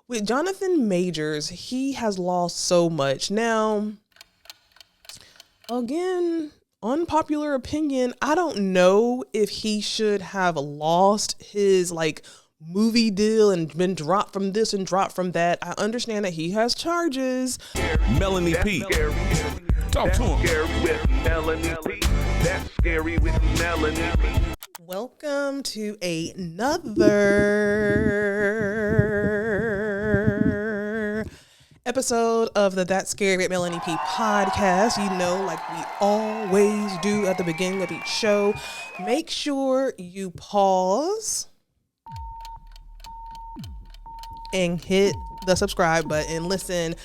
with Jonathan Majors, he has lost so much. Now, again, unpopular opinion, I don't know if he should have lost his movie deal and been dropped from this and dropped from that. I understand that he has charges. Melanie P. Talk to him. Scary with Melanie P. That's scary with Melanie P. Welcome to another episode of the That's Scary with Melanie P podcast. You know, like we always do at the beginning of each show, make sure you pause and hit the subscribe button. Listen,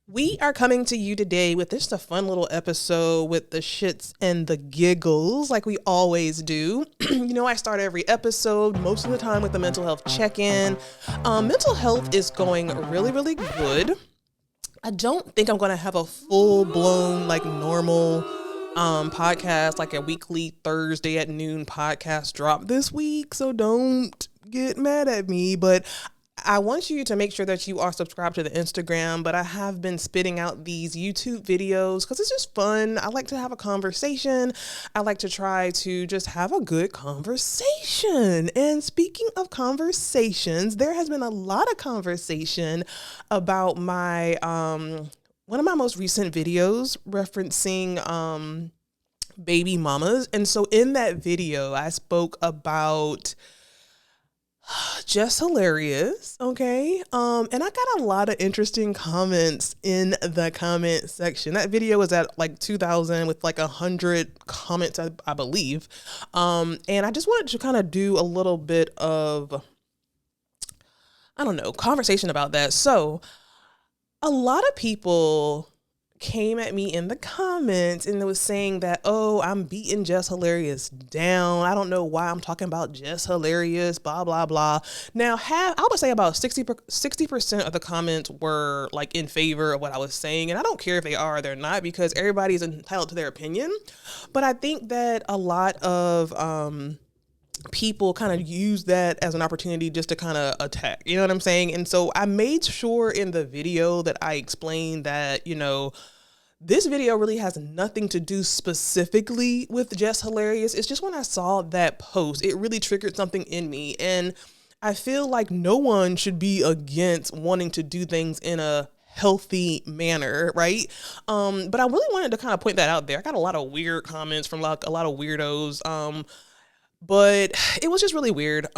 we are coming to you today with just a fun little episode with the shits and the giggles like we always do. You know, I start every episode most of the time with the mental health check-in. Mental health is going really, really good. I don't think I'm going to have a full-blown normal podcast, like a weekly Thursday at noon podcast drop this week. So don't get mad at me, but I want you to make sure that you are subscribed to the Instagram, but I have been spitting out these YouTube videos because it's just fun. I like to have a conversation. I like to try to just have a good conversation. And speaking of conversations, there has been a lot of conversation about my, one of my most recent videos referencing baby mamas. And so in that video, I spoke about just hilarious. Okay. And I got a lot of interesting comments in the comment section. That video was at 2,000 with 100 comments, I believe. And I just wanted to kind of do a little bit of, conversation about that. So a lot of people came at me in the comments and it was saying that, oh, I'm beating Just Hilarious down. I don't know why I'm talking about Just Hilarious, blah, blah, blah. Now, I would say about 60% of the comments were in favor of what I was saying. And I don't care if they are or they're not, because everybody's entitled to their opinion. But I think that a lot of people kind of use that as an opportunity just to kind of attack, you know what I'm saying? And so I made sure in the video that I explained that, this video really has nothing to do specifically with Just Hilarious. It's just when I saw that post, it really triggered something in me. And I feel like no one should be against wanting to do things in a healthy manner, right? But I really wanted to kind of point that out there. I got a lot of weird comments from a lot of weirdos. But it was just really weird.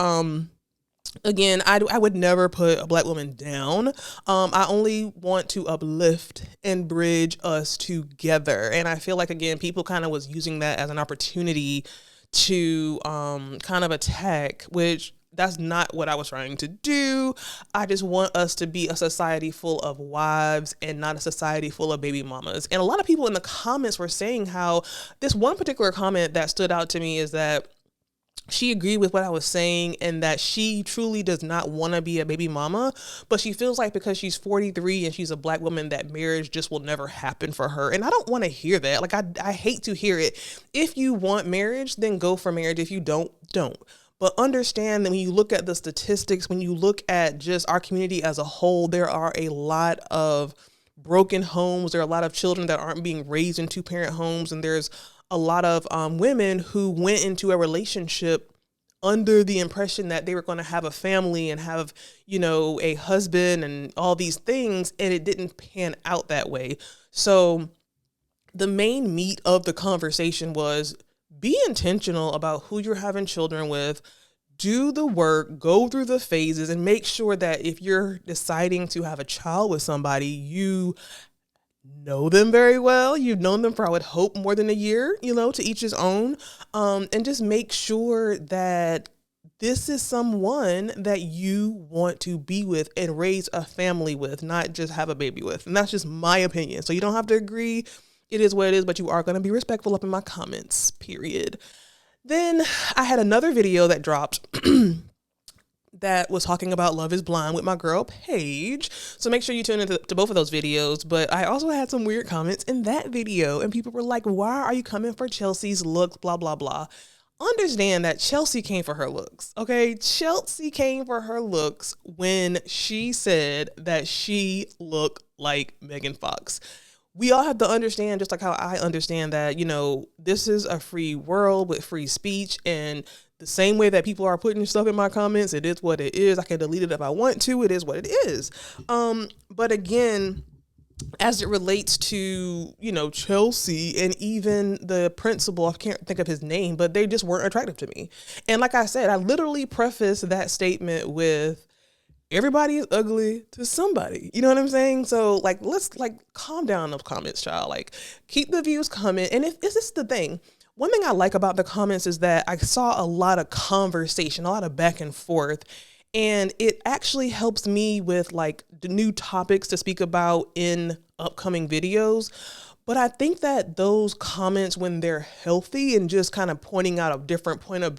Again, I would never put a Black woman down. I only want to uplift and bridge us together. And I feel like, again, people kind of was using that as an opportunity to kind of attack, which that's not what I was trying to do. I just want us to be a society full of wives and not a society full of baby mamas. And a lot of people in the comments were saying how this one particular comment that stood out to me is that she agreed with what I was saying and that she truly does not want to be a baby mama, but she feels like because she's 43 and she's a Black woman that marriage just will never happen for her. And I don't want to hear that. I hate to hear it. If you want marriage, then go for marriage. If you don't. But understand that when you look at the statistics, when you look at just our community as a whole, there are a lot of broken homes. There are a lot of children that aren't being raised in two-parent homes. And there's a lot of women who went into a relationship under the impression that they were going to have a family and have, a husband and all these things, and it didn't pan out that way. So the main meat of the conversation was be intentional about who you're having children with, do the work, go through the phases, and make sure that if you're deciding to have a child with somebody, you know them very well. You've known them for, I would hope, more than a year, to each his own. And just make sure that this is someone that you want to be with and raise a family with, not just have a baby with. And that's just my opinion. So you don't have to agree. It is what it is, but you are going to be respectful up in my comments, period. Then I had another video that dropped that was talking about Love is Blind with my girl Paige. So make sure you tune into both of those videos. But I also had some weird comments in that video, and people were like, why are you coming for Chelsea's looks, blah, blah, blah. understand that Chelsea came for her looks. Okay, Chelsea came for her looks when she said that she looked like Megan Fox. We all have to understand, just like how I understand that, this is a free world with free speech, and the same way that people are putting stuff in my comments, it is what it is. I can delete it if I want to. It is what it is. But again, as it relates to, Chelsea and even the principal, I can't think of his name, but they just weren't attractive to me. And like I said, I literally prefaced that statement with, everybody is ugly to somebody. You know what I'm saying? So let's calm down those comments, child. Keep the views coming. And if this is the thing, one thing I like about the comments is that I saw a lot of conversation, a lot of back and forth. And it actually helps me with the new topics to speak about in upcoming videos. But I think that those comments, when they're healthy and just kind of pointing out a different point of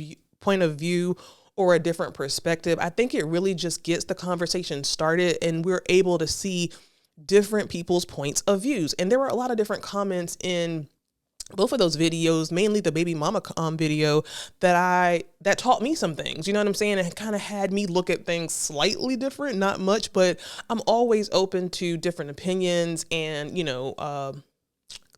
view or a different perspective, I think it really just gets the conversation started, and we're able to see different people's points of views. And there were a lot of different comments in both of those videos, mainly the baby mama video, that taught me some things, you know what I'm saying? And it kind of had me look at things slightly different, not much, but I'm always open to different opinions and,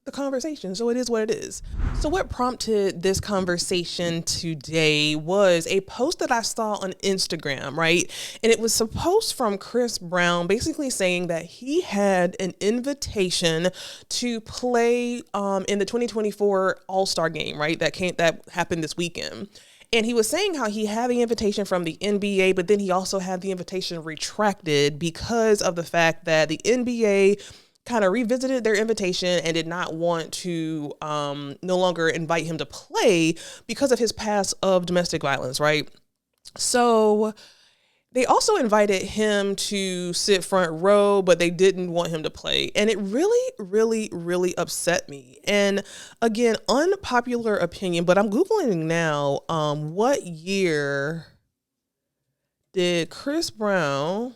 the conversation. So it is what it is. So what prompted this conversation today was a post that I saw on Instagram, right? And it was a post from Chris Brown basically saying that he had an invitation to play in the 2024 All-Star game, right? That happened this weekend. And he was saying how he had the invitation from the NBA, but then he also had the invitation retracted because of the fact that the NBA kind of revisited their invitation and did not want to no longer invite him to play because of his past of domestic violence, right? So they also invited him to sit front row, but they didn't want him to play. And it really, really, really upset me. And again, unpopular opinion, but I'm Googling now, what year did Chris Brown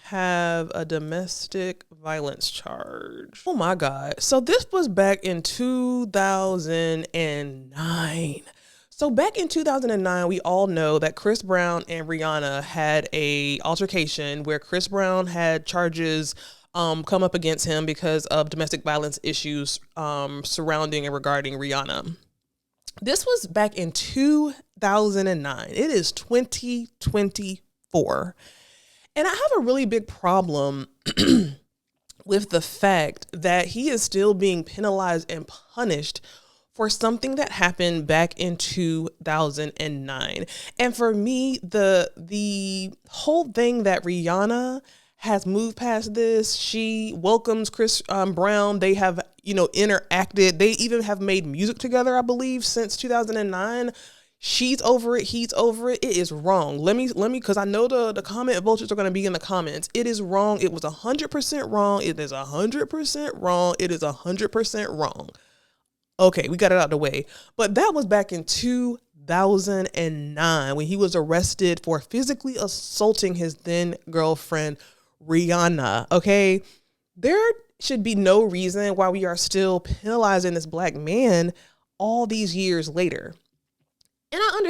have a domestic violence charge? Oh my God. So this was back in 2009. So back in 2009, we all know that Chris Brown and Rihanna had a altercation where Chris Brown had charges come up against him because of domestic violence issues surrounding and regarding Rihanna. This was back in 2009. It is 2024. And I have a really big problem with the fact that he is still being penalized and punished for something that happened back in 2009. And for me, the whole thing that Rihanna has moved past this, she welcomes Chris Brown. They have, interacted. They even have made music together, I believe, since 2009. She's over it. He's over it. It is wrong. Let me, because I know the comment vultures are going to be in the comments. It is wrong. It was 100% wrong. It is 100% wrong. It is 100% wrong. Okay, we got it out of the way. But that was back in 2009 when he was arrested for physically assaulting his then girlfriend, Rihanna. Okay, there should be no reason why we are still penalizing this black man all these years later. And I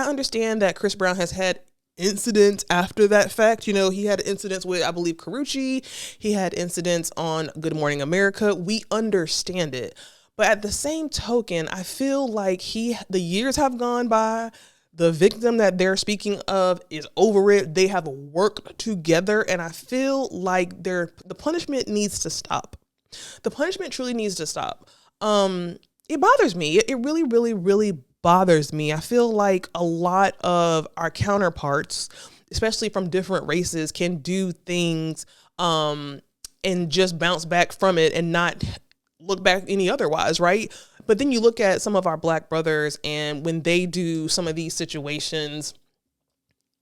understand that Chris Brown has had incidents after that fact. He had incidents with, I believe, Karrueche. He had incidents on Good Morning America. We understand it. But at the same token, I feel like the years have gone by. The victim that they're speaking of is over it. They have worked together. And I feel like the punishment needs to stop. The punishment truly needs to stop. It bothers me. It really, really, really bothers me. I feel like a lot of our counterparts, especially from different races, can do things and just bounce back from it and not look back any otherwise, right? But then you look at some of our black brothers, and when they do some of these situations,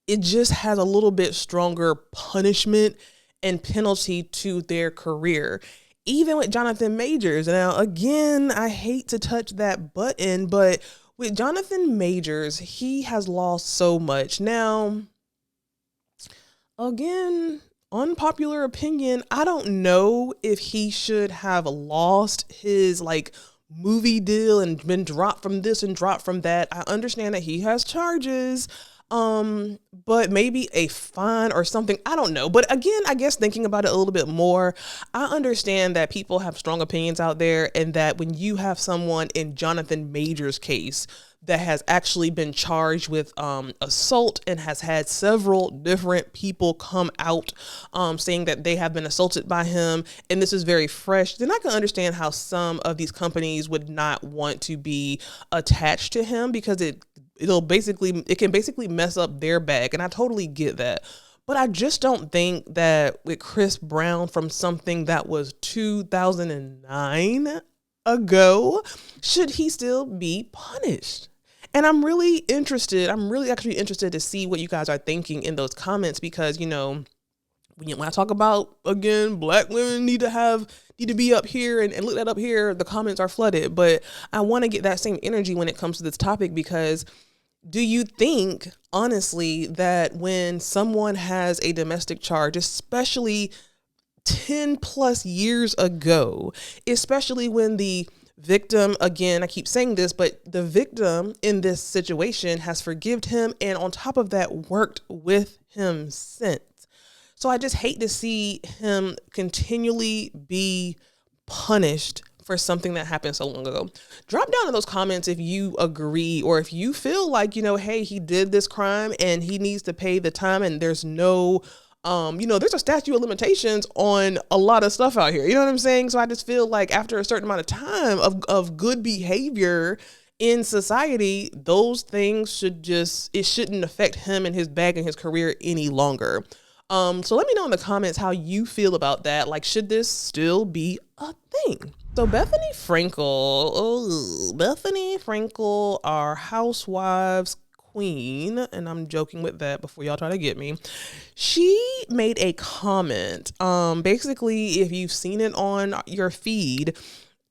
it just has a little bit stronger punishment and penalty to their career. Even with Jonathan Majors. Now, again, I hate to touch that button, but with Jonathan Majors, he has lost so much. Now, again, unpopular opinion, I don't know if he should have lost his movie deal and been dropped from this and dropped from that. I understand that he has charges, but maybe a fine or something. I don't know. But again, I guess thinking about it a little bit more, I understand that people have strong opinions out there, and that when you have someone in Jonathan Major's case that has actually been charged with assault and has had several different people come out saying that they have been assaulted by him, and this is very fresh, then I can understand how some of these companies would not want to be attached to him, because it can basically mess up their bag, and I totally get that. But I just don't think that with Chris Brown, from something that was 2009 ago, should he still be punished? And I'm really actually interested to see what you guys are thinking in those comments, because, you know, when I talk about, again, black women need to be up here and look that up here, the comments are flooded. But I want to get that same energy when it comes to this topic, because do you think, honestly, that when someone has a domestic charge, especially 10 plus years ago, especially when the victim, again, I keep saying this, but the victim in this situation has forgived him, and on top of that, worked with him since. So I just hate to see him continually be punished for something that happened so long ago. Drop down in those comments if you agree, or if you feel like, you know, hey, he did this crime and he needs to pay the time, and there's no there's a statute of limitations on a lot of stuff out here. You know what I'm saying? So I just feel like after a certain amount of time of good behavior in society, those things shouldn't affect him and his bag and his career any longer. So let me know in the comments how you feel about that. Like, should this still be a thing? So Bethany Frankel, our housewives queen, and I'm joking with that before y'all try to get me. She made a comment. Basically, if you've seen it on your feed,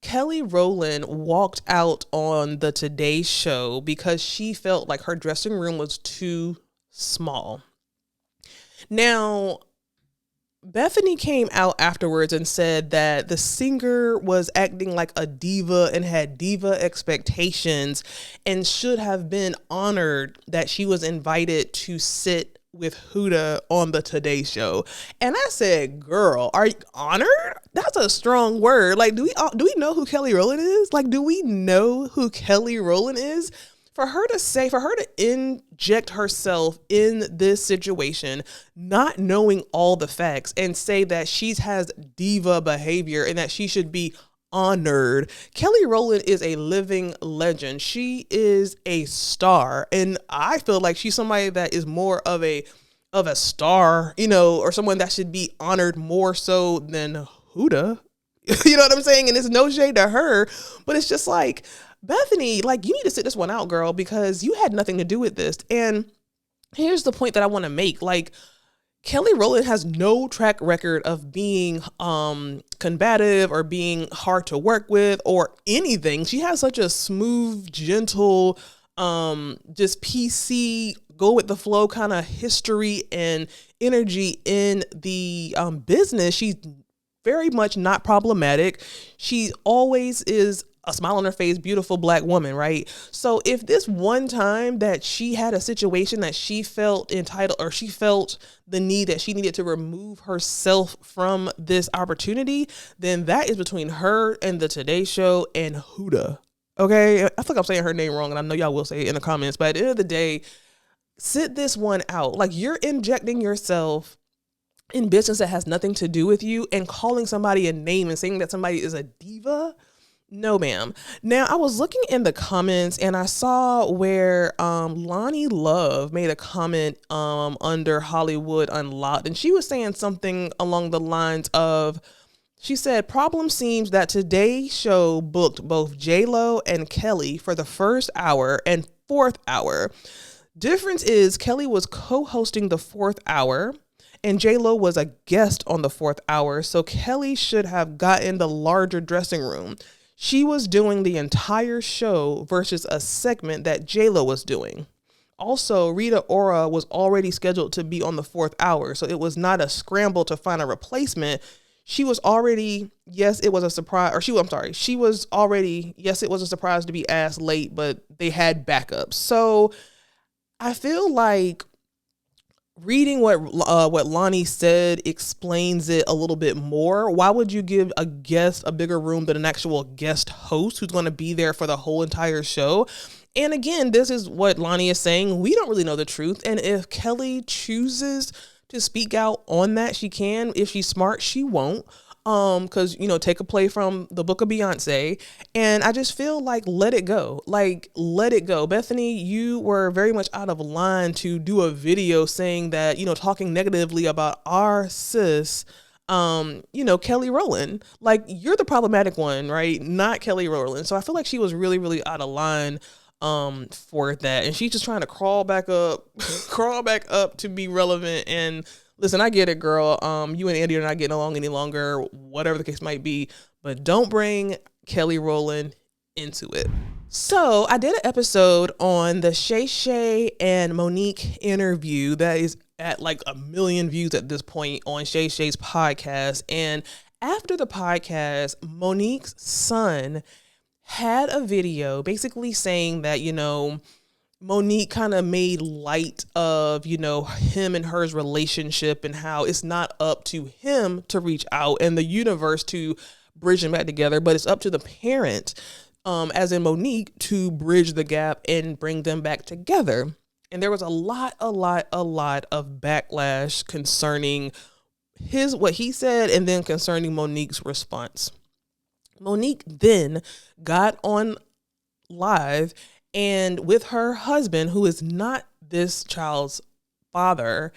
Kelly Rowland walked out on the Today Show because she felt like her dressing room was too small. Now, Bethany came out afterwards and said that the singer was acting like a diva and had diva expectations, and should have been honored that she was invited to sit with Huda on the Today Show. And I said, girl, are you honored? That's a strong word. Like, do we know who Kelly Rowland is? Like, do we know who Kelly Rowland is? For her to inject herself in this situation, not knowing all the facts, and say that she has diva behavior and that she should be honored. Kelly Rowland is a living legend. She is a star. And I feel like she's somebody that is more of a star, you know, or someone that should be honored more so than Huda. You know what I'm saying? And it's no shade to her, but it's just like, Bethany, like, you need to sit this one out, girl, because you had nothing to do with this. And here's the point that I want to make. Like, Kelly Rowland has no track record of being combative or being hard to work with or anything. She has such a smooth, gentle, just PC, go with the flow kind of history and energy in the business. She's very much not problematic. She always is a smile on her face, beautiful black woman, right? So if this one time that she had a situation that she felt entitled, or she felt the need that she needed to remove herself from this opportunity, then that is between her and the Today Show and Huda. Okay? I feel like I'm saying her name wrong, and I know y'all will say it in the comments, but at the end of the day, sit this one out. Like, you're injecting yourself in business that has nothing to do with you, and calling somebody a name and saying that somebody is a diva. No, ma'am. Now, I was looking in the comments and I saw where Lonnie Love made a comment under Hollywood Unlocked, and she was saying something along the lines of, she said, problem seems that Today's Show booked both J-Lo and Kelly for the first hour and fourth hour. Difference is Kelly was co-hosting the fourth hour and J-Lo was a guest on the fourth hour, so Kelly should have gotten the larger dressing room. She was doing the entire show versus a segment that J-Lo was doing. Also, Rita Ora was already scheduled to be on the fourth hour, so it was not a scramble to find a replacement. she was already, yes, it was a surprise, or she was already, yes, it was a surprise to be asked late, but they had backups. So I feel like reading what Lonnie said explains it a little bit more. Why would you give a guest a bigger room than an actual guest host who's going to be there for the whole entire show? And again, this is what Lonnie is saying. We don't really know the truth. And if Kelly chooses to speak out on that, she can. If she's smart, she won't. Because, take a play from the book of Beyonce. And I just feel like, let it go. Like, let it go. Bethany, you were very much out of line to do a video saying that, talking negatively about our sis, Kelly Rowland. Like, you're the problematic one, right? Not Kelly Rowland. So I feel like she was really, really out of line for that. And she's just trying to crawl back up to be relevant. And listen, I get it, girl. You and Andy are not getting along any longer, whatever the case might be, but don't bring Kelly Rowland into it. So I did an episode on the Shay Shay and MoNique interview that is at like 1 million views at this point on Shay Shay's podcast. And after the podcast, MoNique's son had a video basically saying that, MoNique kind of made light of, him and her's relationship and how it's not up to him to reach out and the universe to bridge them back together, but it's up to the parent, as in MoNique, to bridge the gap and bring them back together. And there was a lot of backlash concerning what he said and then concerning MoNique's response. MoNique then got on live and with her husband, who is not this child's father,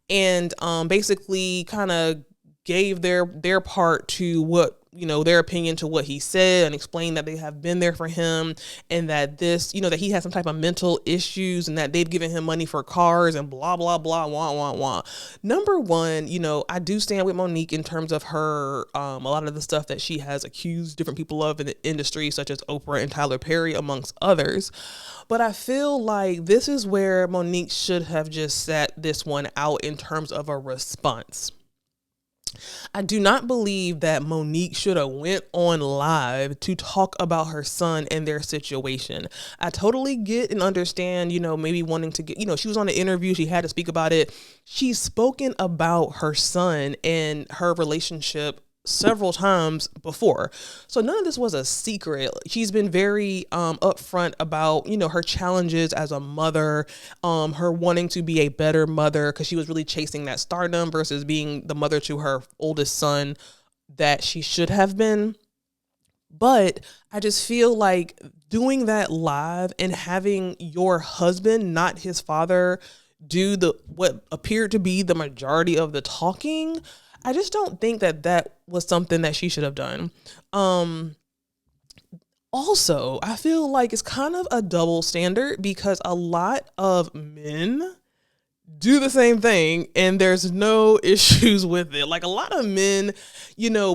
and basically kind of gave their part to what, their opinion to what he said and explained that they have been there for him and that this, that he has some type of mental issues and that they've given him money for cars and blah, blah, blah, wah, wah, wah. Number one, I do stand with MoNique in terms of her, a lot of the stuff that she has accused different people of in the industry, such as Oprah and Tyler Perry, amongst others. But I feel like this is where MoNique should have just sat this one out in terms of a response. I do not believe that MoNique should have went on live to talk about her son and their situation. I totally get and understand, maybe wanting to get, she was on the interview, she had to speak about it. She's spoken about her son and her relationship several times before. So none of this was a secret. She's been very upfront about, her challenges as a mother, her wanting to be a better mother because she was really chasing that stardom versus being the mother to her oldest son that she should have been. But I just feel like doing that live and having your husband, not his father, do what appeared to be the majority of the talking, I just don't think that was something that she should have done. Also, I feel like it's kind of a double standard because a lot of men do the same thing and there's no issues with it. Like a lot of men,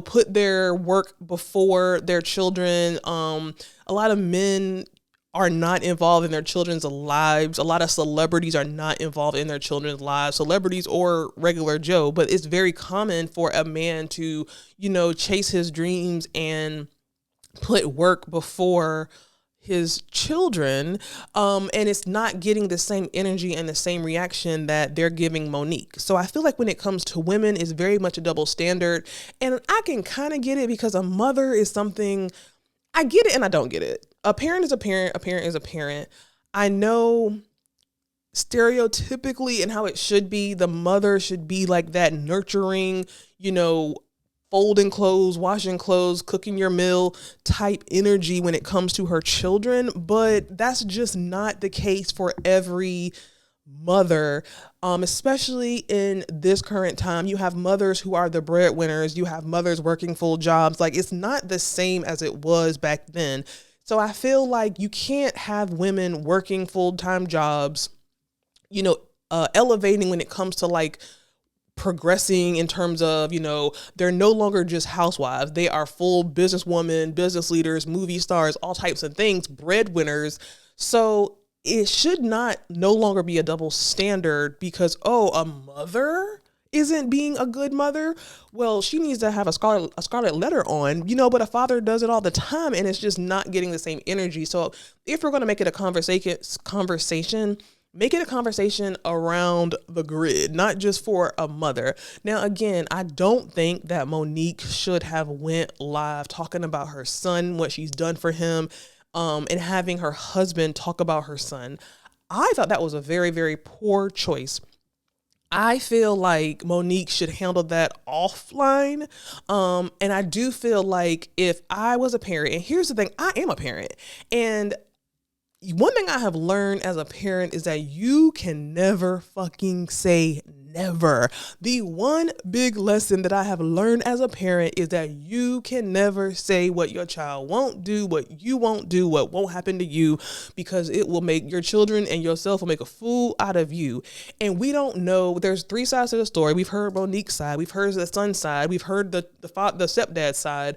put their work before their children. A lot of men are not involved in their children's lives. A lot of celebrities are not involved in their children's lives, celebrities or regular Joe, but it's very common for a man to, chase his dreams and put work before his children. And it's not getting the same energy and the same reaction that they're giving MoNique. So I feel like when it comes to women, it's very much a double standard. And I can kind of get it because a mother is something, I get it and I don't get it. A parent is a parent. A parent is a parent. I know stereotypically and how it should be, the mother should be like that nurturing, folding clothes, washing clothes, cooking your meal type energy when it comes to her children. But that's just not the case for every mother, especially in this current time. You have mothers who are the breadwinners. You have mothers working full jobs. Like it's not the same as it was back then. So I feel like you can't have women working full-time jobs, elevating when it comes to like progressing in terms of, they're no longer just housewives. They are full businesswomen, business leaders, movie stars, all types of things, breadwinners. So it should no longer be a double standard because, a mother isn't being a good mother, well, she needs to have a scarlet letter on, but a father does it all the time and it's just not getting the same energy. So if we're going to make it a conversation, make it a conversation around the grid, not just for a mother. Now, again, I don't think that MoNique should have went live talking about her son, what she's done for him, and having her husband talk about her son. I thought that was a very, very poor choice. I feel like MoNique should handle that offline. And I do feel like if I was a parent, and here's the thing, I am a parent, and one thing I have learned as a parent is that you can never fucking say never. The one big lesson that I have learned as a parent is that you can never say what your child won't do, what you won't do, what won't happen to you, because it will make your children and yourself will make a fool out of you. And we don't know. There's three sides to the story. We've heard MoNique's side. We've heard the son's side. We've heard the stepdad's side.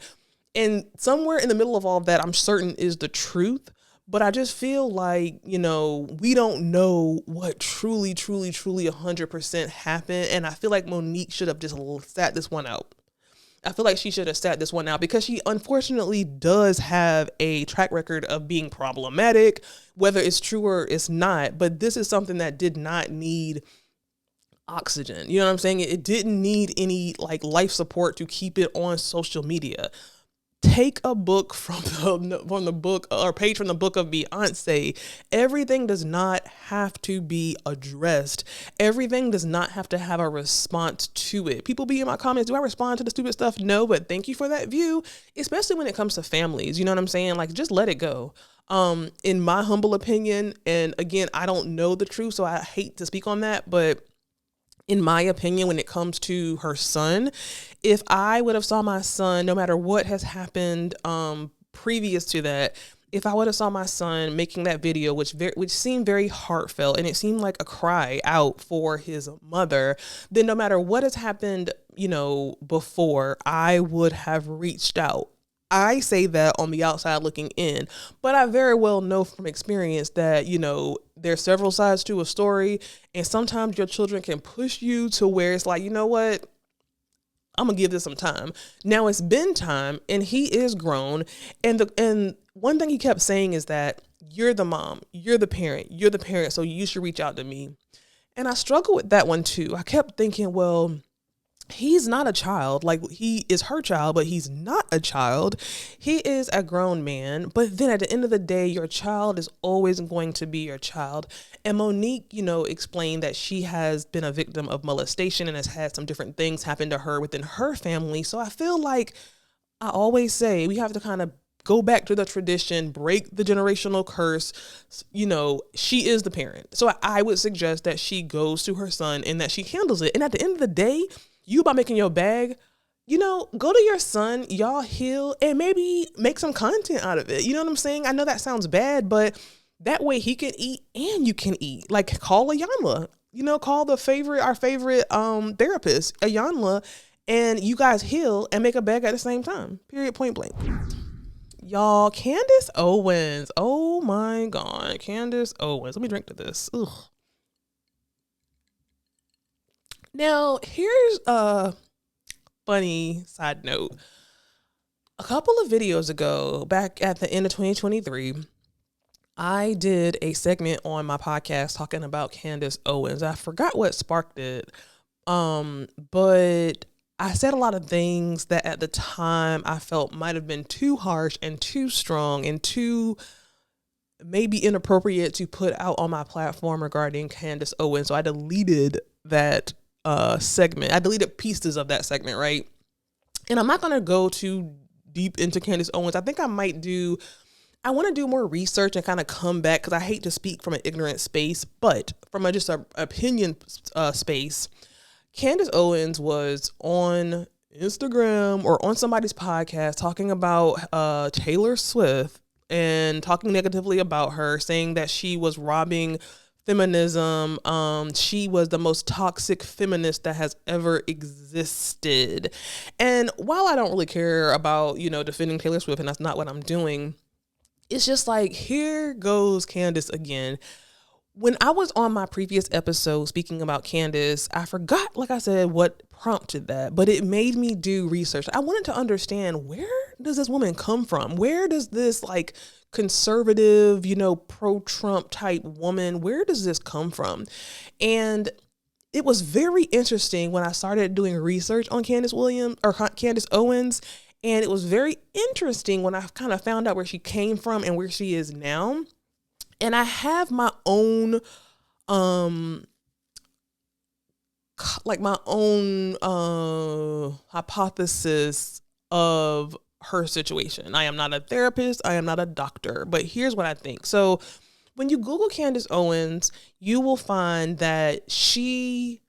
And somewhere in the middle of all of that, I'm certain is the truth. But I just feel like, we don't know what truly 100% happened. And I feel like MoNique should have just sat this one out. I feel like she should have sat this one out because she unfortunately does have a track record of being problematic, whether it's true or it's not. But this is something that did not need oxygen. You know what I'm saying? It didn't need any life support to keep it on social media. Take a book from the book or page from the book of Beyonce. Everything does not have to be addressed. Everything does not have to have a response to it. People be in my comments, do I respond to the stupid stuff? No, but thank you for that view, especially when it comes to families. You know what I'm saying? Just let it go. In my humble opinion, and again, I don't know the truth, so I hate to speak on that, but in my opinion, when it comes to her son, if I would have saw my son, no matter what has happened previous to that, if I would have saw my son making that video, which seemed very heartfelt and it seemed like a cry out for his mother, then no matter what has happened, before, I would have reached out. I say that on the outside looking in, but I very well know from experience that, there's several sides to a story, and sometimes your children can push you to where it's like, you know what? I'm gonna give this some time. Now it's been time, and he is grown. And one thing he kept saying is that you're the mom, you're the parent, so you should reach out to me. And I struggle with that one too. I kept thinking, well, he's not a child. He is her child, but he's not a child. He is a grown man. But then at the end of the day, your child is always going to be your child. And MoNique, explained that she has been a victim of molestation and has had some different things happen to her within her family. So I feel like I always say we have to kind of go back to the tradition, break the generational curse. She is the parent. So I would suggest that she goes to her son and that she handles it. And at the end of the day, you about making your bag, go to your son, y'all heal, and maybe make some content out of it. You know what I'm saying? I know that sounds bad, but that way he can eat and you can eat. Call Ayanla, call our favorite therapist, Ayanla, and you guys heal and make a bag at the same time. Period, point blank. Y'all, Candace Owens. Oh my God, Candace Owens. Let me drink to this. Ugh. Now, here's a funny side note. A couple of videos ago, back at the end of 2023, I did a segment on my podcast talking about Candace Owens. I forgot what sparked it, but I said a lot of things that at the time I felt might have been too harsh and too strong and too maybe inappropriate to put out on my platform regarding Candace Owens. So I deleted that segment. I deleted pieces of that segment, right? And I'm not going to go too deep into Candace Owens. I think I want to do more research and kind of come back because I hate to speak from an ignorant space, but from just an opinion space, Candace Owens was on Instagram or on somebody's podcast talking about Taylor Swift and talking negatively about her, saying that she was robbing feminism. She was the most toxic feminist that has ever existed. And while I don't really care about, defending Taylor Swift, and that's not what I'm doing, it's just here goes Candace again. when I was on my previous episode speaking about Candace, I forgot, like I said, what prompted that, but it made me do research. I wanted to understand, where does this woman come from? Where does this like conservative, pro-Trump type woman, where does this come from? And it was very interesting when I started doing research on Candace Owens. And it was very interesting when I kind of found out where she came from and where she is now. And I have my own, hypothesis of her situation. I am not a therapist. I am not a doctor, but here's what I think. So when you Google Candace Owens, you will find that she,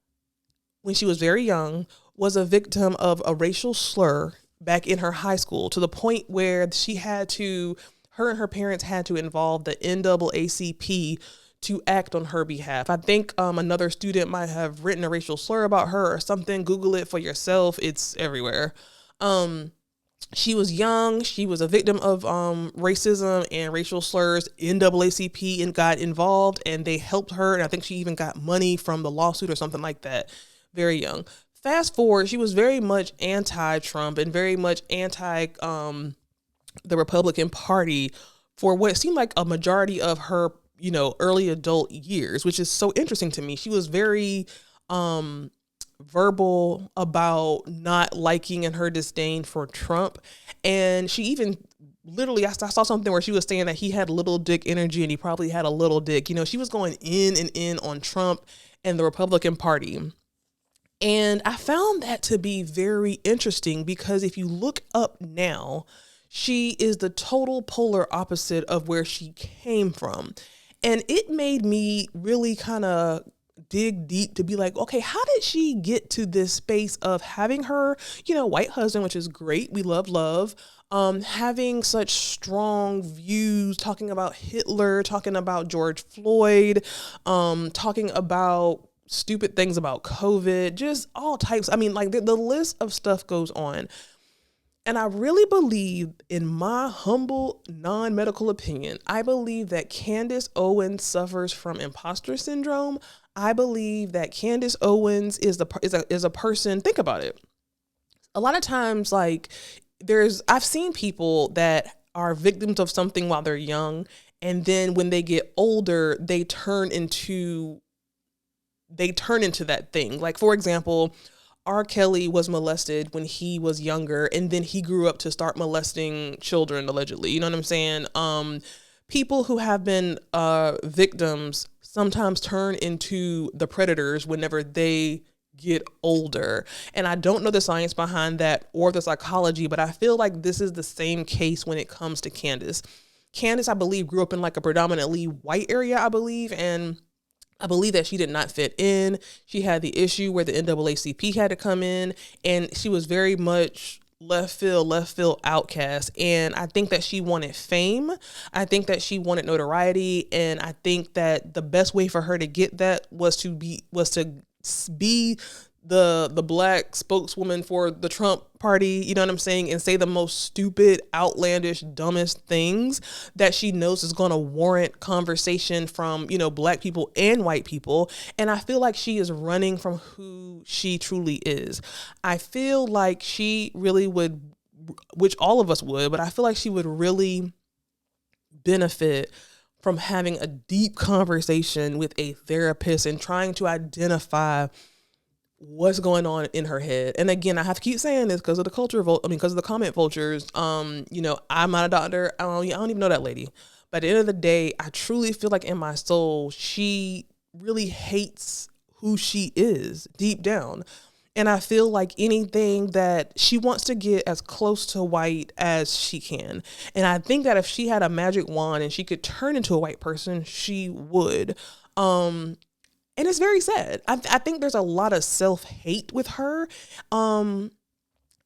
when she was very young, was a victim of a racial slur back in her high school, to the point where her and her parents had to involve the NAACP to act on her behalf. I think another student might have written a racial slur about her or something. Google it for yourself. It's everywhere. She was young. She was a victim of racism and racial slurs. NAACP and got involved, and they helped her. And I think she even got money from the lawsuit or something like that. Very young. Fast forward, she was very much anti-Trump and very much anti the Republican Party for what seemed like a majority of her, early adult years, which is so interesting to me. She was very verbal about not liking and her disdain for Trump. And she even literally, I saw something where she was saying that he had little dick energy and he probably had a little dick. She was going in and in on Trump and the Republican Party. And I found that to be very interesting because if you look up now, she is the total polar opposite of where she came from. And it made me really kind of dig deep to be like, okay, how did she get to this space of having her, white husband, which is great. We love, having such strong views, talking about Hitler, talking about George Floyd, talking about stupid things about COVID, just all types. I mean, like the list of stuff goes on. And I really believe, in my humble non-medical opinion, I believe that Candace Owens suffers from imposter syndrome. I believe that Candace Owens is a person. Think about it. A lot of times, like I've seen people that are victims of something while they're young, and then when they get older, they turn into that thing. Like, for example, R. Kelly was molested when he was younger, and then he grew up to start molesting children, allegedly. You know what I'm saying? People who have been victims sometimes turn into the predators whenever they get older. And I don't know the science behind that or the psychology, but I feel like this is the same case when it comes to Candace. Candace, I believe, grew up in like a predominantly white area, I believe, and I believe that she did not fit in. She had the issue where the NAACP had to come in, and she was very much left field outcast. And I think that she wanted fame. I think that she wanted notoriety. And I think that the best way for her to get that was to be the black spokeswoman for the Trump party, you know what I'm saying, and say the most stupid, outlandish, dumbest things that she knows is going to warrant conversation from, black people and white people. And I feel like she is running from who she truly is. I feel like she really would, which all of us would, but I feel like she would really benefit from having a deep conversation with a therapist and trying to identify what's going on in her head. And again, I have to keep saying this because of the because of the comment vultures. I'm not a doctor. I don't even know that lady. But at the end of the day, I truly feel like in my soul, she really hates who she is deep down. And I feel like anything that she wants to get as close to white as she can. And I think that if she had a magic wand and she could turn into a white person, she would. And it's very sad. I think there's a lot of self-hate with her. And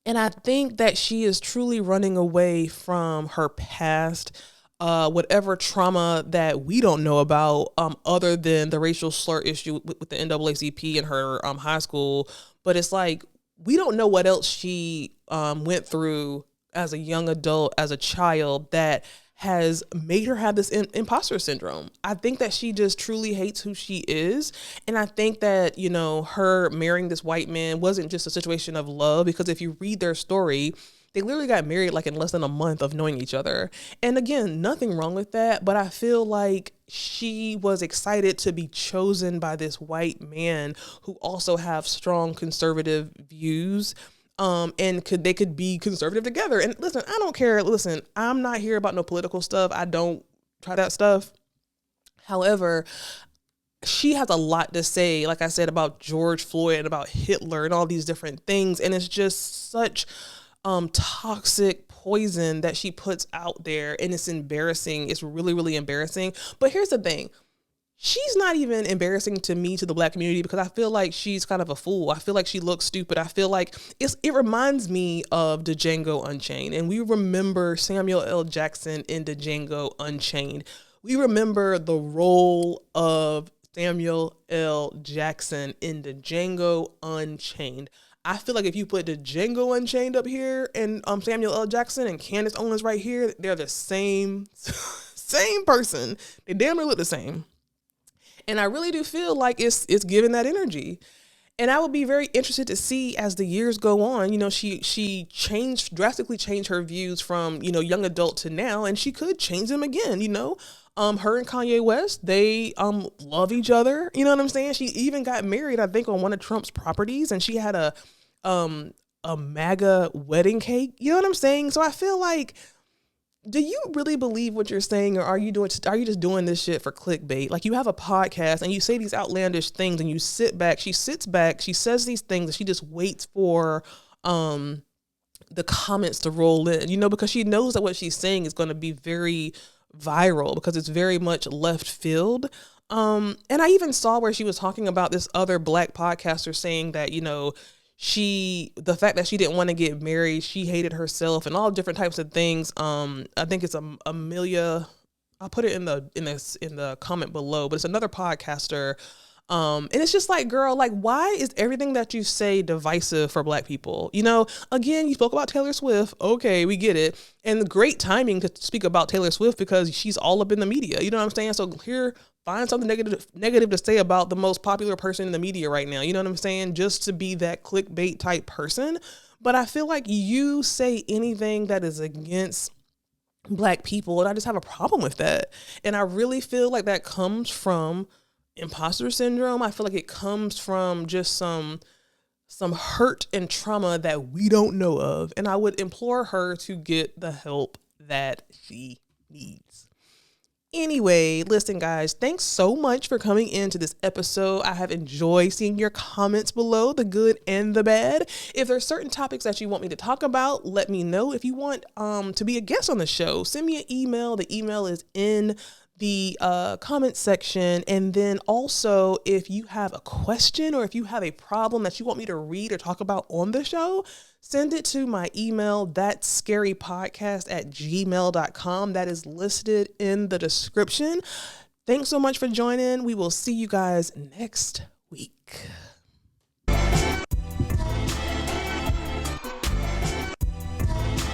I think that she is truly running away from her past, whatever trauma that we don't know about, other than the racial slur issue with the NAACP in her high school. But it's like, we don't know what else she went through as a young adult, as a child, that has made her have this imposter syndrome. I think that she just truly hates who she is. And I think that, you know, her marrying this white man wasn't just a situation of love, because if you read their story, they literally got married like in less than a month of knowing each other. And again, nothing wrong with that, but I feel like she was excited to be chosen by this white man who also have strong conservative views. And they could be conservative together. And listen, I don't care. Listen, I'm not here about no political stuff. I don't try that stuff. However, she has a lot to say, like I said, about George Floyd and about Hitler and all these different things. And it's just such toxic poison that she puts out there, and it's embarrassing. It's really, really embarrassing. But here's the thing. She's not even embarrassing to me, to the Black community, because I feel like she's kind of a fool. I feel like she looks stupid. I feel like it reminds me of DJANGO Unchained. And we remember Samuel L. Jackson in DJANGO Unchained. We remember the role of Samuel L. Jackson in DJANGO Unchained. I feel like if you put DJANGO Unchained up here and Samuel L. Jackson and Candace Owens right here, they're the same person. They damn near look the same. And I really do feel like it's giving that energy. And I would be very interested to see, as the years go on, you know, she drastically changed her views from, you know, young adult to now, and she could change them again, you know. Her and Kanye West, they love each other. You know what I'm saying? She even got married, I think, on one of Trump's properties, and she had a MAGA wedding cake. You know what I'm saying? So I feel like, do you really believe what you're saying, or are you just doing this shit for clickbait? Like, you have a podcast and you say these outlandish things, and you sit back. She sits back. She says these things, and she just waits for the comments to roll in. You know, because she knows that what she's saying is going to be very viral, because it's very much left field. And I even saw where she was talking about this other Black podcaster saying that, you know, the fact that she didn't want to get married, she hated herself and all different types of things. I think it's Amelia. I'll put it in the comment below, but it's another podcaster. And it's just like, girl, like, why is everything that you say divisive for Black people? You know, again, you spoke about Taylor Swift. Okay, we get it. And the great timing to speak about Taylor Swift, because she's all up in the media. You know what I'm saying? So here, find something negative to say about the most popular person in the media right now. You know what I'm saying? Just to be that clickbait type person. But I feel like you say anything that is against Black people, and I just have a problem with that. And I really feel like that comes from imposter syndrome. I feel like it comes from just some hurt and trauma that we don't know of. And I would implore her to get the help that she needs. Anyway, listen, guys, thanks so much for coming into this episode. I have enjoyed seeing your comments below, the good and the bad. If there's certain topics that you want me to talk about, let me know. If you want to be a guest on the show, send me an email. The email is in the comment section. And then also, if you have a question or if you have a problem that you want me to read or talk about on the show, send it to my email, thatscarypodcast@gmail.com. That is listed in the description. Thanks so much for joining. We will see you guys next week.